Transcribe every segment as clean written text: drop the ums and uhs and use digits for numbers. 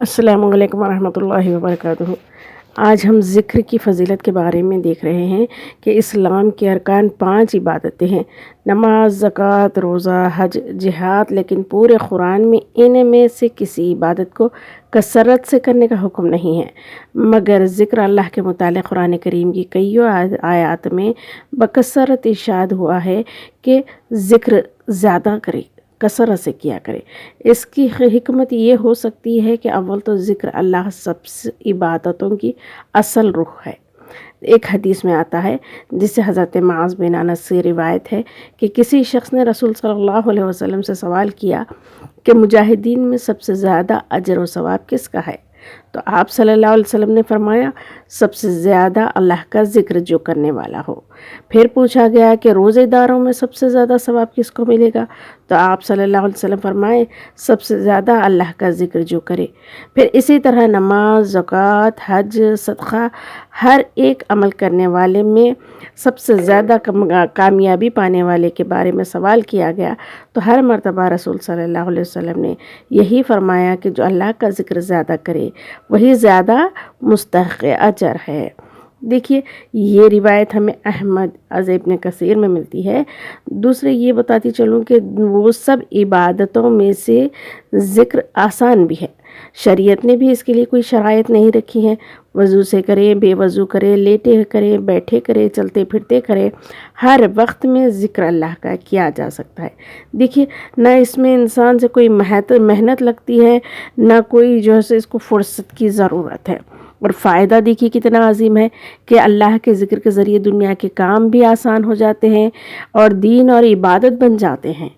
السلام علیکم ورحمۃ اللہ وبرکاتہ۔ آج ہم ذکر کی فضیلت کے بارے میں دیکھ رہے ہیں کہ اسلام کے ارکان 5 عبادتیں ہیں: نماز، زکوٰۃ، روزہ، حج، جہاد، لیکن پورے قرآن میں ان میں سے کسی عبادت کو کثرت سے کرنے کا حکم نہیں ہے، مگر ذکر اللہ کے متعلق قرآن کریم کی کئی آیات میں بکثرت ارشاد ہوا ہے کہ ذکر زیادہ کرے، کثرت سے کیا کرے۔ اس کی حکمت یہ ہو سکتی ہے کہ اول تو ذکر اللہ سب عبادتوں کی اصل روح ہے۔ ایک حدیث میں آتا ہے، جس سے حضرت معاذ بن انس سے روایت ہے کہ کسی شخص نے رسول صلی اللہ علیہ وسلم سے سوال کیا کہ مجاہدین میں سب سے زیادہ اجر و ثواب کس کا ہے؟ تو آپ صلی اللہ علیہ وسلم نے فرمایا، سب سے زیادہ اللہ کا ذکر جو کرنے والا ہو۔ پھر پوچھا گیا کہ روزے داروں میں سب سے زیادہ ثواب کس کو ملے گا؟ تو آپ صلی اللہ علیہ وسلم فرمائے، سب سے زیادہ اللہ کا ذکر جو کرے۔ پھر اسی طرح نماز، زکوٰۃ، حج، صدقہ، ہر ایک عمل کرنے والے میں سب سے زیادہ کامیابی پانے والے کے بارے میں سوال کیا گیا تو ہر مرتبہ رسول صلی اللہ علیہ وسلم نے یہی فرمایا کہ جو اللہ کا ذکر زیادہ کرے وہی زیادہ مستحق اجر ہے۔ دیکھیے، یہ روایت ہمیں احمد ابن کثیر میں ملتی ہے۔ دوسرے یہ بتاتی چلوں کہ وہ سب عبادتوں میں سے ذکر آسان بھی ہے۔ شریعت نے بھی اس کے لیے کوئی شرائط نہیں رکھی ہے، وضو سے کرے، بے وضو کرے، لیٹے کرے، بیٹھے کرے، چلتے پھرتے کرے، ہر وقت میں ذکر اللہ کا کیا جا سکتا ہے۔ دیکھیے، نہ اس میں انسان سے کوئی محنت لگتی ہے، نہ کوئی جو ہے اس کو فرصت کی ضرورت ہے، اور فائدہ دیکھیے کتنا عظیم ہے کہ اللہ کے ذکر کے ذریعے دنیا کے کام بھی آسان ہو جاتے ہیں اور دین اور عبادت بن جاتے ہیں۔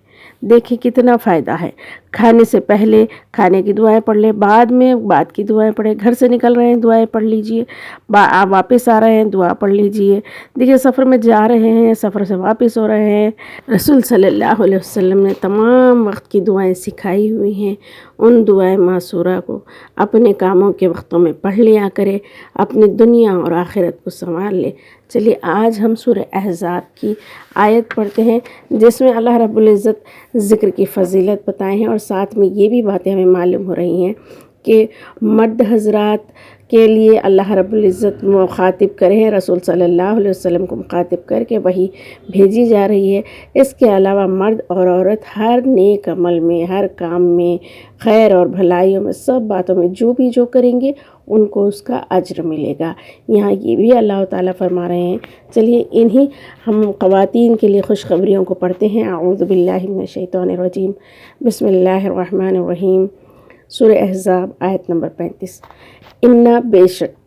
دیکھیں کتنا فائدہ ہے۔ کھانے سے پہلے کھانے کی دعائیں پڑھ لیں، بعد میں بعد کی دعائیں پڑھیں، گھر سے نکل رہے ہیں دعائیں پڑھ لیجئے، واپس آ رہے ہیں دعا پڑھ لیجئے، دیکھیے سفر میں جا رہے ہیں، سفر سے واپس ہو رہے ہیں۔ رسول صلی اللہ علیہ وسلم نے تمام وقت کی دعائیں سکھائی ہوئی ہیں۔ ان دعائیں معصورہ کو اپنے کاموں کے وقتوں میں پڑھ لیا کرے، اپنی دنیا اور آخرت کو سنوار لے۔ چلیے آج ہم سورہ احزاب کی آیت پڑھتے ہیں، جس میں اللہ رب العزت ذکر کی فضیلت بتائے ہیں، اور ساتھ میں یہ بھی باتیں ہمیں معلوم ہو رہی ہیں کہ مرد حضرات کے لیے اللہ رب العزت مخاطب کرے ہیں، رسول صلی اللہ علیہ وسلم کو مخاطب کر کے وحی بھیجی جا رہی ہے۔ اس کے علاوہ مرد اور عورت ہر نیک عمل میں، ہر کام میں، خیر اور بھلائیوں میں، سب باتوں میں جو کریں گے ان کو اس کا اجر ملے گا۔ یہاں یہ بھی اللہ تعالیٰ فرما رہے ہیں۔ چلیے انہی ہم خواتین کے لیے خوشخبریوں کو پڑھتے ہیں۔ اعوذ باللہ من الشیطان الرجیم، بسم اللہ الرحمن الرحیم۔ سورہ احزاب آیت نمبر 35۔ اِنَّا بے شک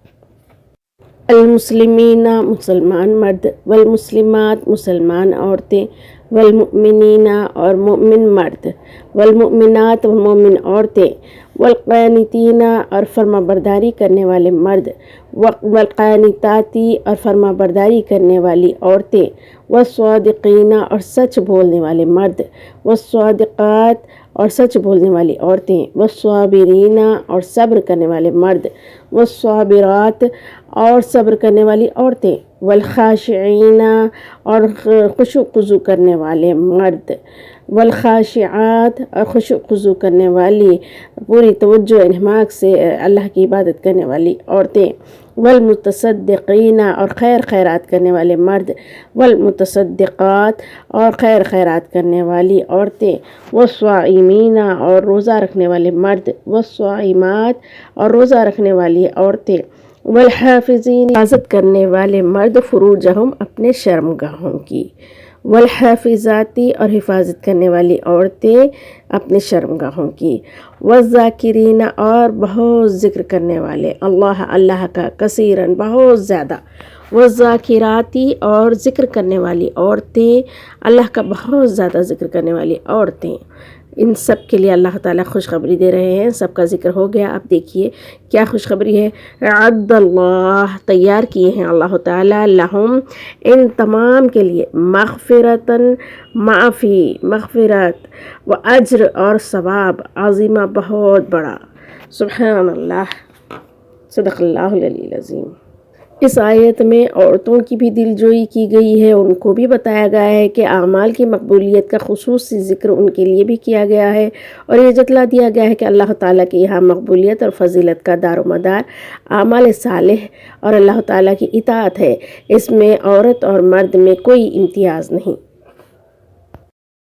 المسلمین مسلمان مرد، والمسلمات مسلمان عورتیں، والمؤمنین اور مومن مرد، والمؤمنات و مومن عورتیں، والقانتین اور فرما برداری کرنے والے مرد، والقانتاتی اور فرما برداری کرنے والی عورتیں، والصادقین اور سچ بولنے والے مرد، والصادقات اور سچ بولنے والی عورتیں، والصابرین اور صبر کرنے والے مرد، والصابرات اور صبر کرنے والی عورتیں، والخاشعین اور خشوع خضوع کرنے والے مرد، والخاشعات اور خشوع خضوع کرنے والی پوری توجہ انہماک سے اللہ کی عبادت کرنے والی عورتیں، والمتصدقین اور خیر خیرات کرنے والے مرد، والمتصدقات اور خیر خیرات کرنے والی عورتیں، والصائمین اور روزہ رکھنے والے مرد، والصائمات اور روزہ رکھنے والی عورتیں، والحافظین حفاظت کرنے والے مرد، فروجہم اپنے شرمگاہوں کی، والحافظاتی اور حفاظت کرنے والی عورتیں اپنے شرمگاہوں کی، والذاکرین اور بہت ذکر کرنے والے اللہ کا کثیراً بہت زیادہ، والذاکراتی اور ذکر کرنے والی عورتیں اللہ کا بہت زیادہ ذکر کرنے والی عورتیں۔ ان سب کے لیے اللہ تعالیٰ خوشخبری دے رہے ہیں۔ سب کا ذکر ہو گیا، اب دیکھیے کیا خوشخبری ہے۔ اعد اللہ تیار کیے ہیں اللہ تعالیٰ، لہم ان تمام کے لیے، مغفرتاً معافی، مغفرت، و اجر اور ثواب، عظیمہ بہت بڑا۔ سبحان اللہ، صدق اللہ العلی العظیم۔ اس آیت میں عورتوں کی بھی دلجوئی کی گئی ہے، ان کو بھی بتایا گیا ہے کہ اعمال کی مقبولیت کا خصوصی ذکر ان کے لیے بھی کیا گیا ہے، اور یہ جتلا دیا گیا ہے کہ اللہ تعالیٰ کے یہاں مقبولیت اور فضیلت کا دار و مدار اعمال صالح اور اللہ تعالیٰ کی اطاعت ہے۔ اس میں عورت اور مرد میں کوئی امتیاز نہیں۔